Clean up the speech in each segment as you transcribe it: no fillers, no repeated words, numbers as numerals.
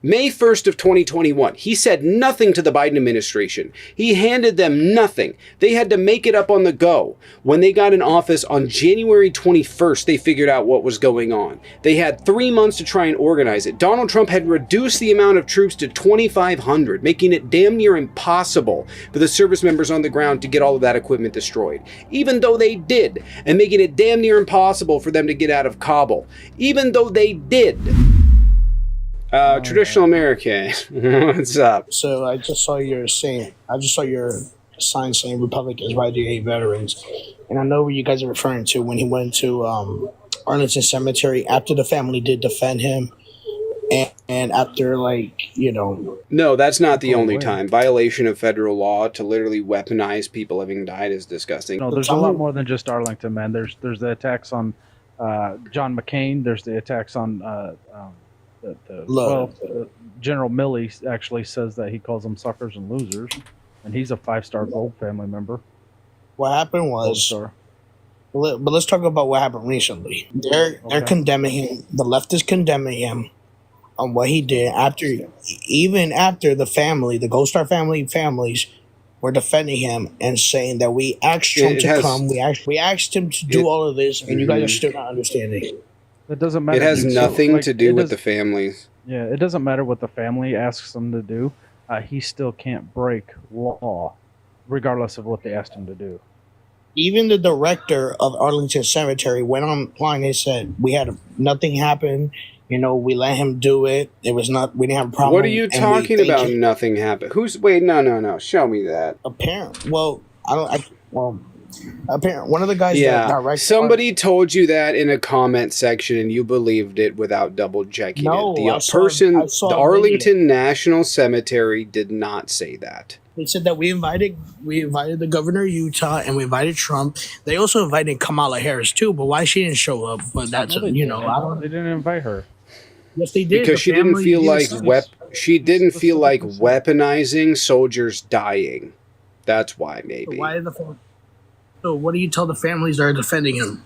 May 1st of 2021. He said nothing to the Biden administration. He handed them nothing. They had to make it up on the go. When they got in office on January 21st, they figured out what was going on. They had 3 months to try and organize it. Donald Trump had reduced the amount of troops to 2,500, making it damn near impossible for the service members on the ground to get all of that equipment destroyed. Even though they did, and making it damn near impossible for them to get out of Kabul. Even though they did. Traditional American, what's up? So I just saw your sign saying Republicans ride to hate veterans. And I know what you guys are referring to when he went to Arlington Cemetery after the family did defend him. And after, No, that's not the only time. Violation of federal law to literally weaponize people having died is disgusting. No, there's a lot more than just Arlington, man. There's the attacks on John McCain. There's the attacks on General Milley actually says that he calls them suckers and losers, and he's a 5-star gold family member. What happened was, but let's talk about what happened recently. They're condemning him. The left is condemning him on what he did even after the Gold Star families were defending him and saying that we asked Trump to come. We asked him to do all of this, and you guys are still not understanding. It doesn't matter. It has nothing to do with the families. Yeah, it doesn't matter what the family asks him to do. He still can't break law, regardless of what they asked him to do. Even the director of Arlington Cemetery went online and said, "We had nothing happen. We let him do it. It was not. We didn't have a problem." What are you talking about? Nothing happened. Wait, no. Show me that. Apparently, apparently, one of the guys that directed. Somebody told you that in a comment section, and you believed it without double checking it. The Arlington National Cemetery did not say that. They said that we invited the governor of Utah and we invited Trump. They also invited Kamala Harris too, but why she didn't show up? But that's they didn't invite her. Yes, they did. Because she didn't feel like weaponizing soldiers dying. That's why, maybe. So what do you tell the families that are defending him?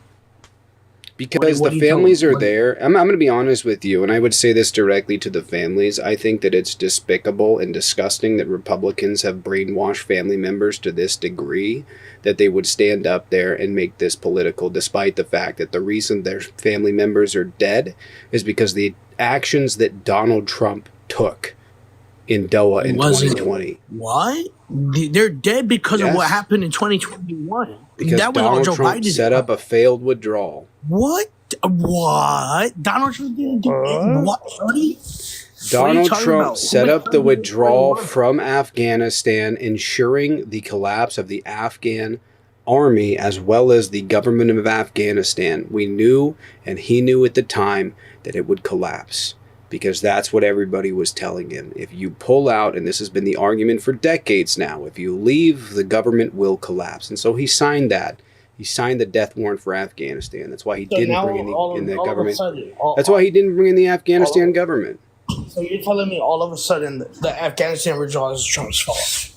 Because the families are there. I'm going to be honest with you, and I would say this directly to the families. I think that it's despicable and disgusting that Republicans have brainwashed family members to this degree that they would stand up there and make this political, despite the fact that the reason their family members are dead is because the actions that Donald Trump took in Doha in 2020. What? They're dead because of what happened in 2021. Because that was Donald Joe Trump Biden set up a failed withdrawal. What? Donald Trump didn't do it? What? Donald Trump set up the withdrawal from Afghanistan, ensuring the collapse of the Afghan army as well as the government of Afghanistan. We knew, and he knew at the time, that it would collapse. Because that's what everybody was telling him. If you pull out, and this has been the argument for decades now, if you leave, the government will collapse. And so he signed that. He signed the death warrant for Afghanistan. That's why he didn't bring in the government. That's why he didn't bring in the Afghanistan government. So you're telling me all of a sudden the Afghanistan withdrawal is Trump's fault?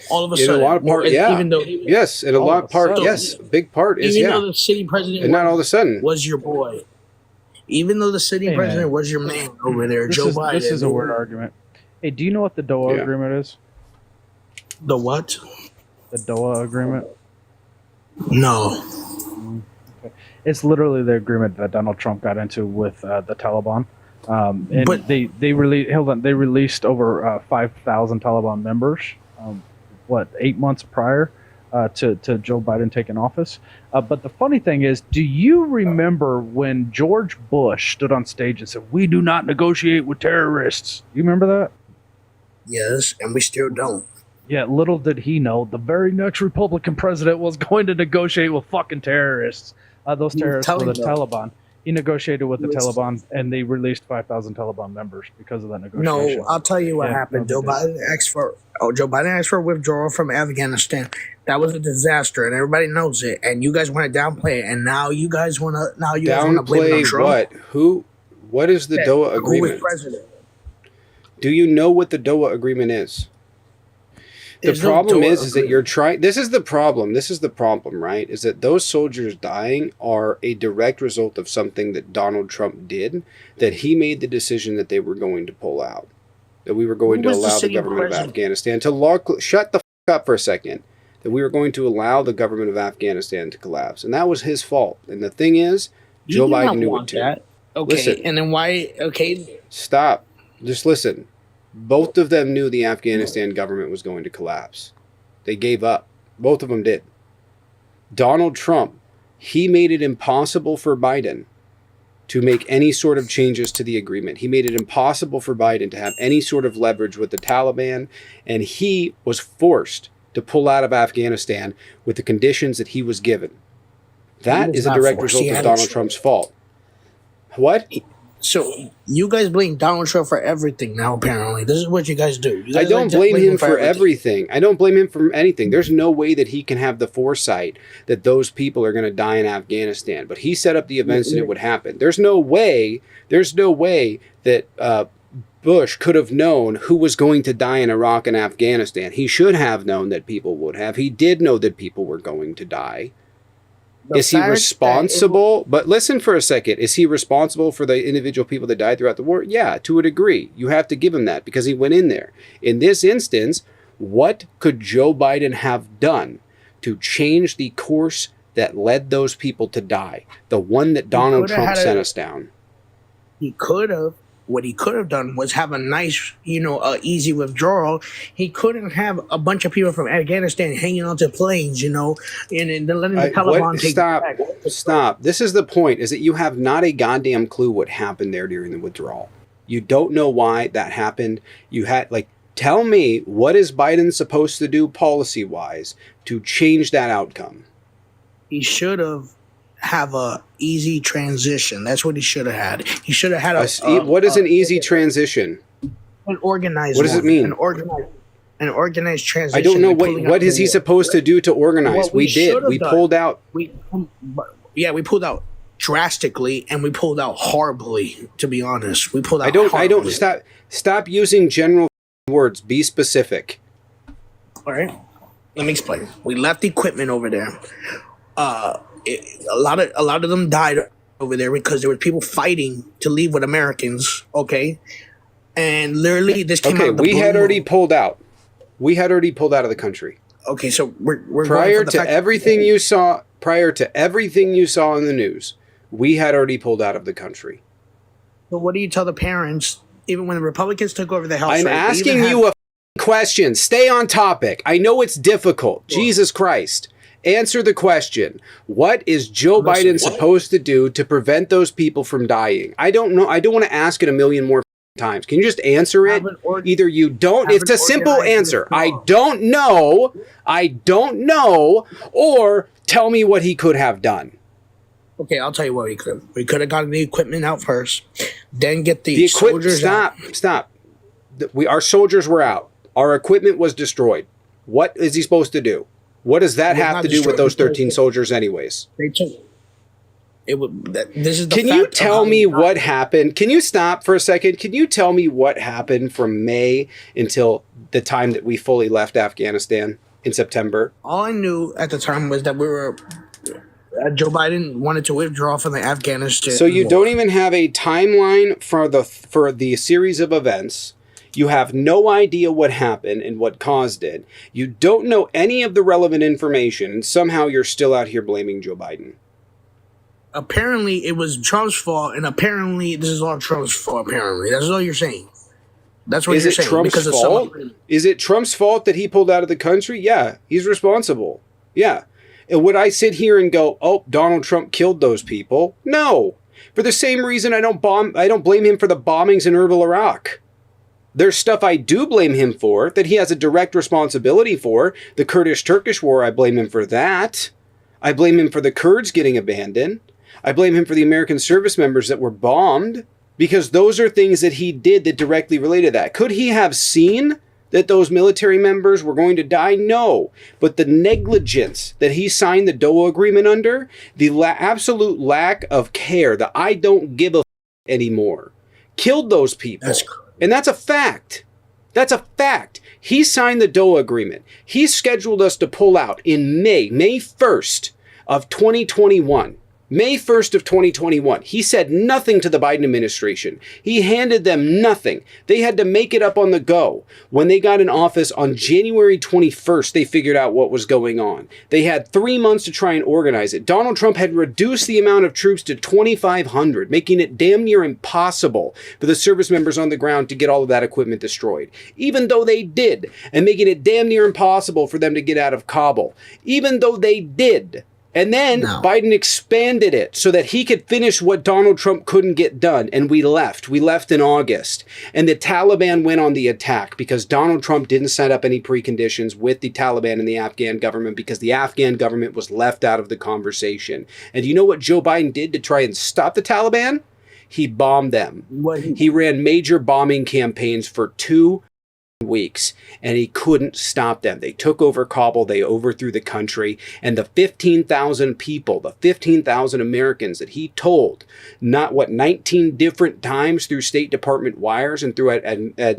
All of a sudden, in a lot of part, yeah. Even though yes, in a lot of part, yes. Big part is even though the sitting president and not all of a sudden was your boy. Even though the sitting president was your man over there, Joe Biden. This is a weird argument. Hey, do you know what the Doha agreement is? The what? The Doha agreement? No. Okay. It's literally the agreement that Donald Trump got into with the Taliban. And they released over 5,000 Taliban members, 8 months prior to Joe Biden taking office. But the funny thing is, do you remember when George Bush stood on stage and said, "We do not negotiate with terrorists"? You remember that? Yes, and we still don't. Yeah, little did he know, the very next Republican president was going to negotiate with fucking terrorists. Those terrorists were the Taliban. He negotiated with the Taliban, and they released 5,000 Taliban members because of that negotiation. No, I'll tell you what happened. Joe Biden asked for withdrawal from Afghanistan. That was a disaster, and everybody knows it. And you guys want to downplay it, and now you guys want to blame it on Trump. What? What is the Doha agreement? Who was president? Do you know what the Doha agreement is? The problem is that you're trying. This is the problem. This is the problem, right? Is that those soldiers dying are a direct result of something that Donald Trump did, that he made the decision that they were going to pull out, that we were going to allow the government of Afghanistan to shut the fuck up for a second, that we were going to allow the government of Afghanistan to collapse. And that was his fault. And the thing is, Joe Biden knew it too. Okay, listen, and then why? Okay. Stop. Just listen. Both of them knew the Afghanistan government was going to collapse. They gave up. Both of them did. Donald Trump, he made it impossible for Biden to make any sort of changes to the agreement. He made it impossible for Biden to have any sort of leverage with the Taliban, and he was forced to pull out of Afghanistan with the conditions that he was given. That is a direct result of Donald Trump's fault. What? So you guys blame Donald Trump for everything now, apparently. This is what you guys do. I don't blame him for everything. I don't blame him for anything. There's no way that he can have the foresight that those people are going to die in Afghanistan. But he set up the events and it would happen. There's no way that Bush could have known who was going to die in Iraq and Afghanistan. He should have known that people would have. He did know that people were going to die. Is he responsible? But listen for a second. Is he responsible for the individual people that died throughout the war? Yeah, to a degree. You have to give him that because he went in there. In this instance, what could Joe Biden have done to change the course that led those people to die? The one that Donald Trump sent us down. He could have. What he could have done was have a nice, easy withdrawal. He couldn't have a bunch of people from Afghanistan hanging onto planes, and then letting the Taliban take it back. Stop. This is the point, is that you have not a goddamn clue what happened there during the withdrawal. You don't know why that happened. Tell me, what is Biden supposed to do policy-wise to change that outcome? He should have a easy transition. That's what he should have had. He should have had what is an easy transition? An organized. What does it mean? An organized transition. I don't know what is he supposed to do to organize. We did. We pulled out. We pulled out drastically, and we pulled out horribly. To be honest, we pulled out. I don't stop using general words. Be specific. All right. Let me explain. We left equipment over there. A lot of them died over there because there were people fighting to leave with Americans. Okay, and literally this came out of the blue. We had already pulled out. We had already pulled out of the country. Okay, so we're prior to everything you saw. Prior to everything you saw in the news, we had already pulled out of the country. So what do you tell the parents? Even when the Republicans took over the House, I'm asking you a question. Stay on topic. I know it's difficult. Sure. Jesus Christ. Answer the question. What is Joe Biden supposed to do to prevent those people from dying? I don't know. I don't want to ask it a million more times. Can you just answer it? Either you don't. It's a simple answer. I don't know. Or tell me what he could have done. Okay, I'll tell you what he could have. We could have gotten the equipment out first, then get the soldiers out. Stop. Our soldiers were out. Our equipment was destroyed. What is he supposed to do? What does that have to do with those 13 soldiers anyways? They took it. This is the Can you tell me what happened? Can you stop for a second? Can you tell me what happened from May until the time that we fully left Afghanistan in September? All I knew at the time was that Joe Biden wanted to withdraw from the Afghanistan. So you don't even have a timeline for the series of events. You have no idea what happened and what caused it. You don't know any of the relevant information, and somehow you're still out here blaming Joe Biden. Apparently, it was Trump's fault, and apparently, this is all Trump's fault, apparently. That's all you're saying. That's what you're saying. Trump's fault? Is it Trump's fault that he pulled out of the country? Yeah, he's responsible. Yeah. And would I sit here and go, oh, Donald Trump killed those people? No. For the same reason I don't blame him for the bombings in Erbil, Iraq. There's stuff I do blame him for, that he has a direct responsibility for. The Kurdish-Turkish war, I blame him for that. I blame him for the Kurds getting abandoned. I blame him for the American service members that were bombed, because those are things that he did that directly related to that. Could he have seen that those military members were going to die? No. But the negligence that he signed the DOA agreement under, the absolute lack of care, the I don't give a anymore, killed those people. And that's a fact. That's a fact. He signed the Doha Agreement. He scheduled us to pull out in May 1st of 2021. May 1st of 2021. He said nothing to the Biden administration. He handed them nothing. They had to make it up on the go. When they got in office on January 21st, they figured out what was going on. They had 3 months to try and organize it. Donald Trump had reduced the amount of troops to 2,500, making it damn near impossible for the service members on the ground to get all of that equipment destroyed. Even though they did, and making it damn near impossible for them to get out of Kabul. Even though they did. And then Biden expanded it so that he could finish what Donald Trump couldn't get done. And we left. We left in August. And the Taliban went on the attack because Donald Trump didn't set up any preconditions with the Taliban and the Afghan government because the Afghan government was left out of the conversation. And you know what Joe Biden did to try and stop the Taliban? He bombed them. He ran major bombing campaigns for 2 weeks, and he couldn't stop them. They took over Kabul, they overthrew the country, and the 15,000 people, the 15,000 Americans that he told, 19 different times through State Department wires and through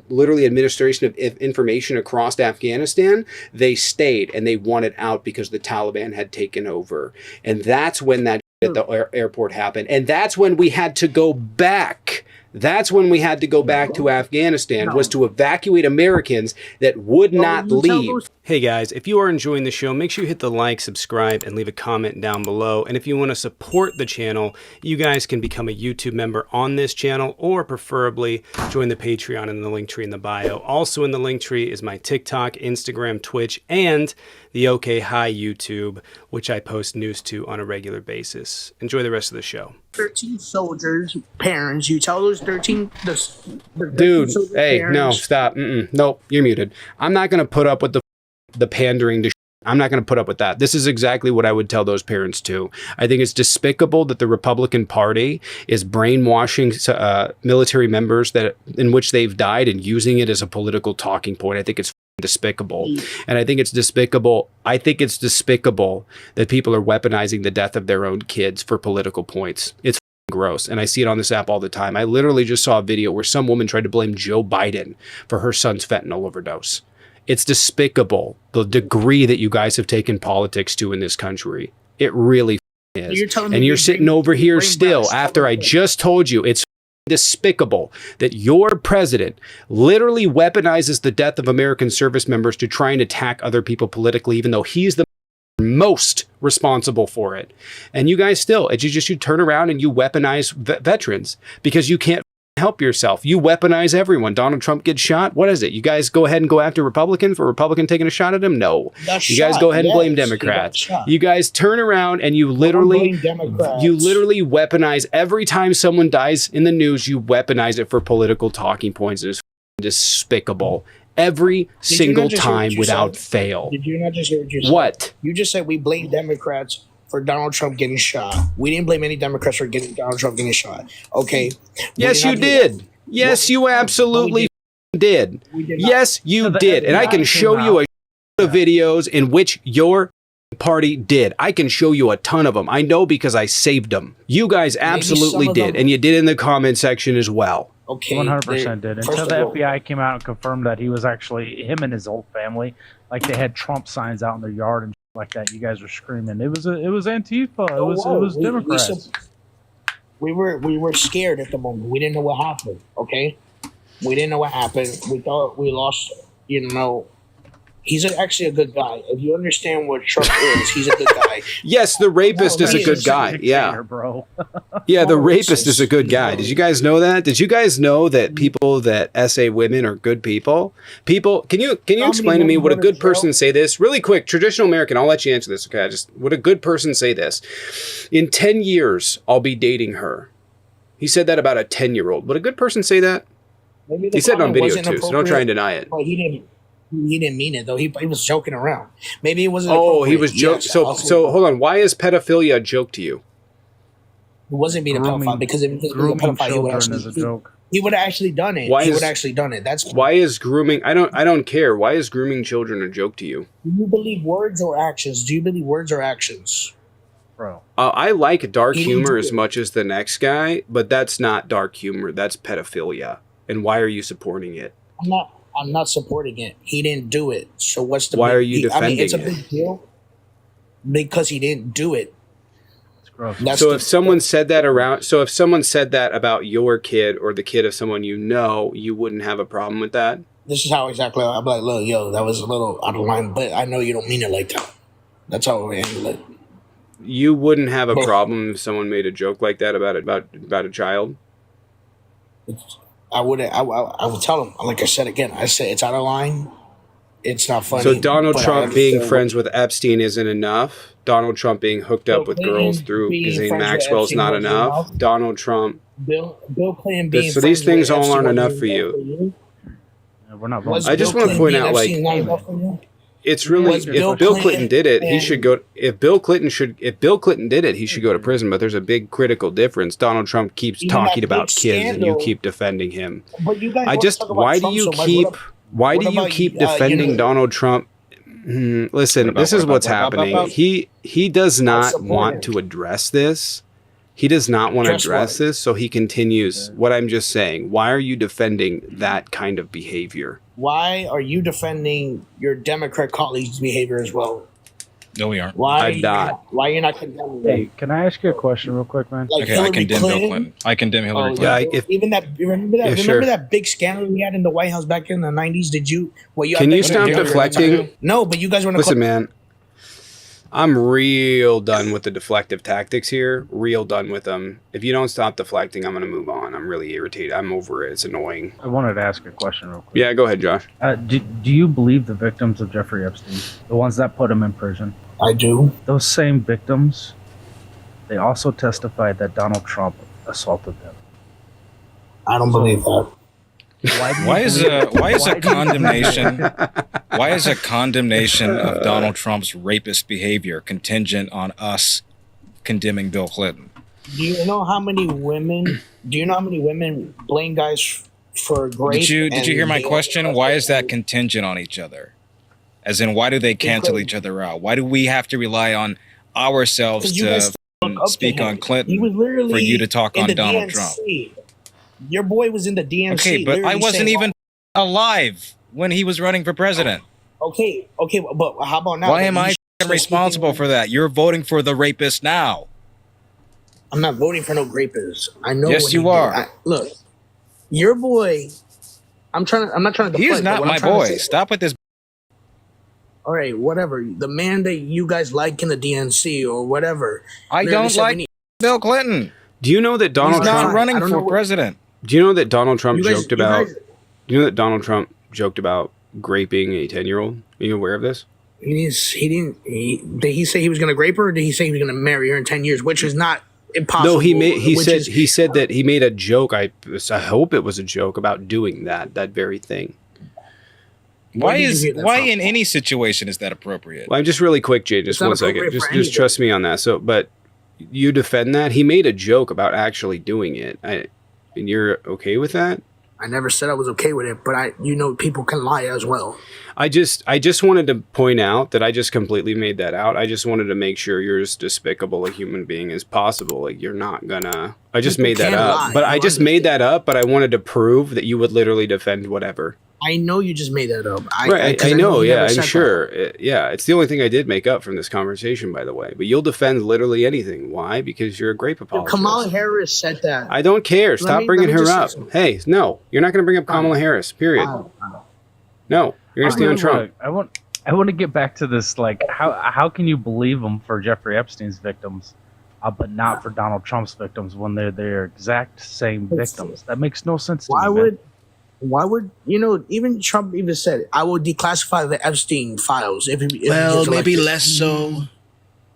literally administration of information across Afghanistan, they stayed and they wanted out because the Taliban had taken over. And that's when that at the airport happened. And that's when we had to go back. That's when we had to go back to Afghanistan, was to evacuate Americans that would not leave. Hey guys, if you are enjoying the show, make sure you hit the like, subscribe, and leave a comment down below. And if you want to support the channel, you guys can become a YouTube member on this channel, or preferably join the Patreon in the link tree in the bio. Also in the link tree is my TikTok, Instagram, Twitch, and the OK Hi YouTube, which I post news to on a regular basis. Enjoy the rest of the show. 13 soldiers' parents. You tell those 13... Dude, hey, parents, no, stop. Nope, you're muted. I'm not going to put up with the pandering to I'm not going to put up with that. This is exactly what I would tell those parents too. I think it's despicable that the Republican Party is brainwashing military members in which they've died and using it as a political talking point. I think it's despicable. And I think it's despicable. I think it's despicable that people are weaponizing the death of their own kids for political points. It's gross. And I see it on this app all the time. I literally just saw a video where some woman tried to blame Joe Biden for her son's fentanyl overdose. It's despicable, the degree that you guys have taken politics to in this country. It really is. And you're sitting over here still after I just told you it's despicable that your president literally weaponizes the death of American service members to try and attack other people politically, even though he's the most responsible for it. And you guys still, you turn around and you weaponize veterans because you can't help yourself. You weaponize everyone. Donald Trump gets shot. What is it? You guys go ahead and go after Republican for Republican taking a shot at him? No. You guys go ahead and blame Democrats. You guys turn around and you literally weaponize every time someone dies in the news. You weaponize it for political talking points. It's despicable. Every single time without fail. Did you not just hear what you said? What? You just said we blame Democrats for Donald Trump getting shot. We didn't blame any Democrats for Donald Trump getting shot. Okay. Yes, you did. Yes, you absolutely did. Yes, you did. And I can show you a of videos in which your party did. I can show you a ton of them. I know because I saved them. You guys absolutely did. And you did in the comment section as well. Okay, 100% did. Until the FBI came out and confirmed that he was actually him and his whole family. Like they had Trump signs out in their yard and like that. You guys were screaming. It was Antifa. It was Democrats. We were scared at the moment. We didn't know what happened. Okay, we didn't know what happened. We thought we lost. He's actually a good guy. If you understand what Trump is, he's a good guy. Yes, the rapist is a good guy. Yeah, bro. Yeah, the rapist is a good guy. Did you guys know that? Did you guys know that people that essay women are good people? People, can you explain to me, would a good person say this? Really quick, traditional American, I'll let you answer this, okay? Would a good person say this? In 10 years, I'll be dating her. He said that about a 10-year-old. Would a good person say that? He said it on video too, so don't try and deny it. Well, he didn't mean it though. He was joking around. Maybe it wasn't. Oh, he was joking. So hold on. Why is pedophilia a joke to you? It wasn't being a pedophile because if it was a pedophile, he would have actually done it. He would have actually done it. That's why is grooming. I don't care. Why is grooming children a joke to you? Do you believe words or actions? Do you believe words or actions? Bro, I like dark humor as much as the next guy, but that's not dark humor. That's pedophilia. And why are you supporting it? I'm not supporting it. He didn't do it. So what's the? Why are you defending it's a it? big deal because he didn't do it. It's gross. So if someone said that about your kid or the kid of someone you know, you wouldn't have a problem with that? This is how exactly I'm like, look, yo, that was a little out of line, but I know you don't mean it like that. That's how we handle it. You wouldn't have a problem if someone made a joke like that about a child? I would tell him, like I said again, I say it's out of line. It's not funny. So Donald Trump being friends with Epstein isn't enough? Donald Trump being hooked up with girls through Ghislaine Maxwell's not enough? Donald Trump... Bill Clinton being so these things all aren't enough for you. We're not. I just want to point out, like, it's really if Bill Clinton did it, he should go. If Bill Clinton did it, he should go to prison. But there's a big critical difference. Donald Trump keeps talking about kids, and you keep defending him. But you guys why do you keep defending Donald Trump? Listen, this is what's happening. He does not want to address this. He does not want to address this, so he continues. What I'm just saying, why are you defending that kind of behavior? Why are you defending your Democrat colleagues' behavior as well? No, we aren't. Why I'm not. Why you're not condemning Hey, them? can I ask you a question real quick, man? Like Okay, I Hillary condemn Bill Clinton. I condemn Hillary Clinton. Yeah, even that. Remember that big scandal we had in the White House back in the '90s? Did you? Well, Can you stop deflecting? No, but you guys want to Listen, man. I'm real done with the deflective tactics here. Real done with them. If you don't stop deflecting, I'm going to move on. I'm really irritated. I'm over it. It's annoying. I wanted to ask a question real quick. Yeah, go ahead, Josh. Do you believe the victims of Jeffrey Epstein, the ones that put him in prison? I do. Those same victims, they also testified that Donald Trump assaulted them. I don't believe that. Why is a condemnation of Donald Trump's rapist behavior contingent on us condemning Bill Clinton? Do you know how many women blame guys for rape? Did you hear my question? Why is that contingent on each other? As in, why do they cancel each other out? Why do we have to rely on ourselves to speak on Clinton for you to talk on Donald Trump? Your boy was in the DNC. Okay, but I wasn't even alive when he was running for president. Okay, but how about now? Why am I responsible for that? You're voting for the rapist now. I'm not voting for no rapist. I know. Yes, you are. Look, your boy. I'm not trying to. He is not my boy. Stop with this. All right, whatever. The man that you guys like in the DNC or whatever. I don't like Bill Clinton. Do you know that Donald Trump Trump running for president? Do you know that Donald Trump joked about? Do you know that Donald Trump joked about graping a 10-year-old? Are you aware of this? Did he say he was going to grape her, or did he say he was going to marry her in 10 years, which is not impossible? No, he said that he made a joke. I hope it was a joke about doing that very thing. Why in any situation is that appropriate? Well, I'm just really quick, Jay. Just 1 second. Just trust me on that. So, but you defend that? He made a joke about actually doing it. And you're okay with that? I never said I was okay with it, but people can lie as well. I just wanted to point out that I just completely made that out. I just wanted to make sure you're as despicable a human being as possible. Like, you're not gonna. I just made that up. But I just made that up. But I wanted to prove that you would literally defend whatever. I know you just made that up. I know. Yeah, I'm sure. Yeah, it's the only thing I did make up from this conversation, by the way. But you'll defend literally anything. Why? Because you're a grape apologist. Kamala Harris said that. I don't care. Stop bringing her up. Hey, no, you're not going to bring up Kamala Harris. Period. No, you're going to stay on Trump. I want to get back to this. Like, how can you believe them for Jeffrey Epstein's victims, but not for Donald Trump's victims when they're their exact same victims? That makes no sense to me. Why would even Trump even said it, I will declassify the Epstein files if maybe less so.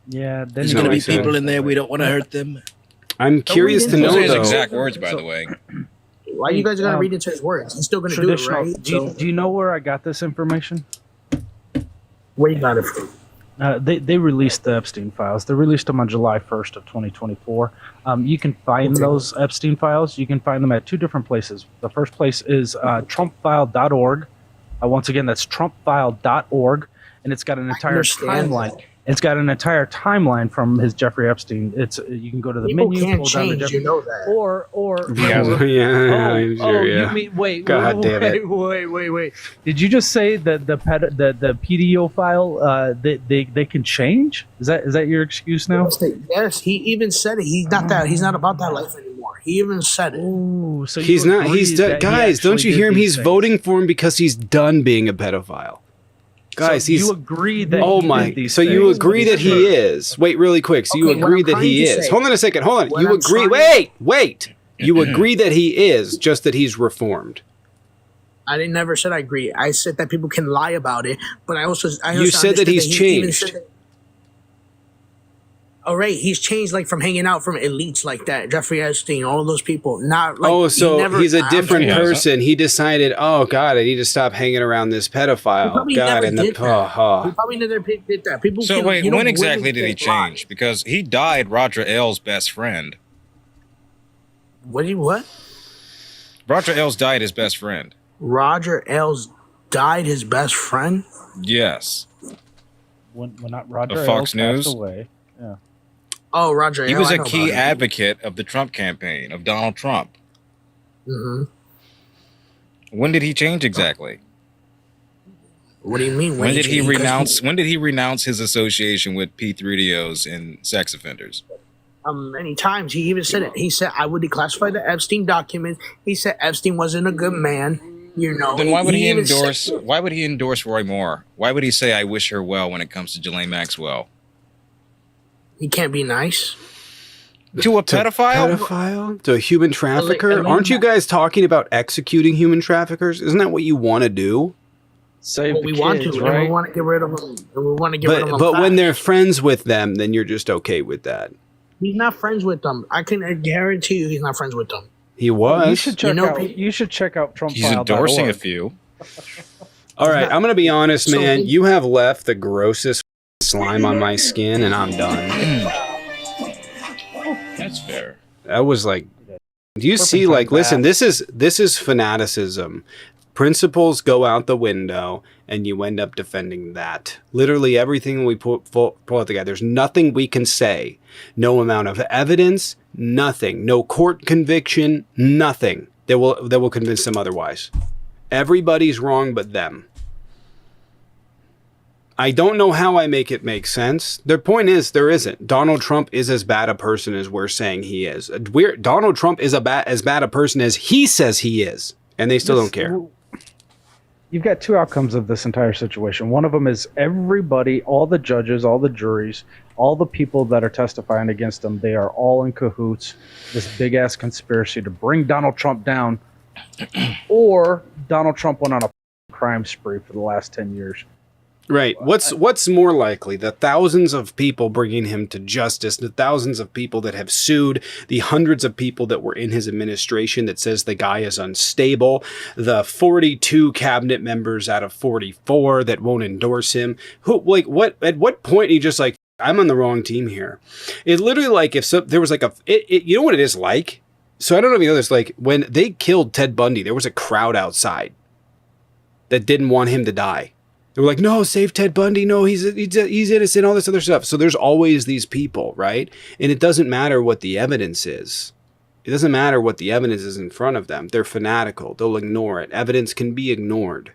Yeah, there's going to be people in there. We don't want to hurt them. I'm curious to know his though. Exact words, by the way. Why are you guys going to read into his words? He's still going to do it, right? Do you know where I got this information? Where you got it from? They released the Epstein files. They released them on July 1st of 2024. You can find those Epstein files. You can find them at two different places. The first place is trumpfile.org. Once again, that's trumpfile.org, and it's got an entire timeline. It's got an entire timeline from his Jeffrey Epstein. You can go to the People menu, can't pull down the change, Jeffrey, you know that. You mean wait? God damn it. Wait. Did you just say that the PDO file they can change? Is that your excuse now? Yes, he even said it. He's not about that life anymore. He even said it. Ooh, so He's not. He's done. Guys, don't you hear him? He's voting for him because he's done being a pedophile. Guys, so you agree that you agree that he is. Wait, really quick. So you agree that he is. Hold on a second. Hold on. You agree. Wait. You agree that he is, just that he's reformed. I never said I agree. I said that people can lie about it, but I also you said that he's changed. All right, he's changed, like from hanging out from elites like that, Jeffrey Epstein, all of those people. Not like he's a different person. He decided, oh God, I need to stop hanging around this pedophile. God, and he probably never did that. People. So wait, when exactly did he change? Because he died Roger Ailes' best friend. What? Roger Ailes died his best friend. Roger Ailes died his best friend? Yes. When not Roger of Fox Ailes News. Passed away. Yeah. Oh, Roger Ailes. He was a key advocate of the Trump campaign, of Donald Trump. Mm-hmm. When did he change exactly? What do you mean? When did he renounce his association with P3DOs and sex offenders? Many times. He even said it. He said, I would declassify the Epstein documents. He said Epstein wasn't a good man. You know. Then why would he endorse? Why would he endorse Roy Moore? Why would he say I wish her well when it comes to Ghislaine Maxwell? He can't be nice. To a pedophile? To a human trafficker? Aren't you guys talking about executing human traffickers? Isn't that what you want to do? Save the we kids, want to. right? And we want to get rid of them. And we want to get rid of them. But when they're friends with them, then you're just okay with that. He's not friends with them. I can guarantee you he's not friends with them. He was. You should check out Trump. He's endorsing a few. All right, I'm going to be honest, man. You have left the grossest slime on my skin, and I'm done. That's fair. That was like, do you see? Like, listen, this is fanaticism. Principles go out the window, and you end up defending that. Literally everything we pull out together. There's nothing we can say. No amount of evidence. Nothing. No court conviction. Nothing that will convince them otherwise. Everybody's wrong but them. I don't know how I make it make sense. Their point is there isn't. Donald Trump is as bad a person as we're saying he is. Donald Trump is as bad a person as he says he is, and they still don't care. You've got two outcomes of this entire situation. One of them is everybody, all the judges, all the juries, all the people that are testifying against them, they are all in cahoots. This big-ass conspiracy to bring Donald Trump down, or Donald Trump went on a crime spree for the last 10 years. Right. What's more likely? The thousands of people bringing him to justice, the thousands of people that have sued, the hundreds of people that were in his administration that says the guy is unstable, the 42 cabinet members out of 44 that won't endorse him. At what point are you just like, I'm on the wrong team here? It's literally like if there was like you know what it is like? So I don't know if you know this, like when they killed Ted Bundy, there was a crowd outside that didn't want him to die. They were like, no, save Ted Bundy. No, he's innocent, all this other stuff. So there's always these people, right? And it doesn't matter what the evidence is. It doesn't matter what the evidence is in front of them. They're fanatical. They'll ignore it. Evidence can be ignored.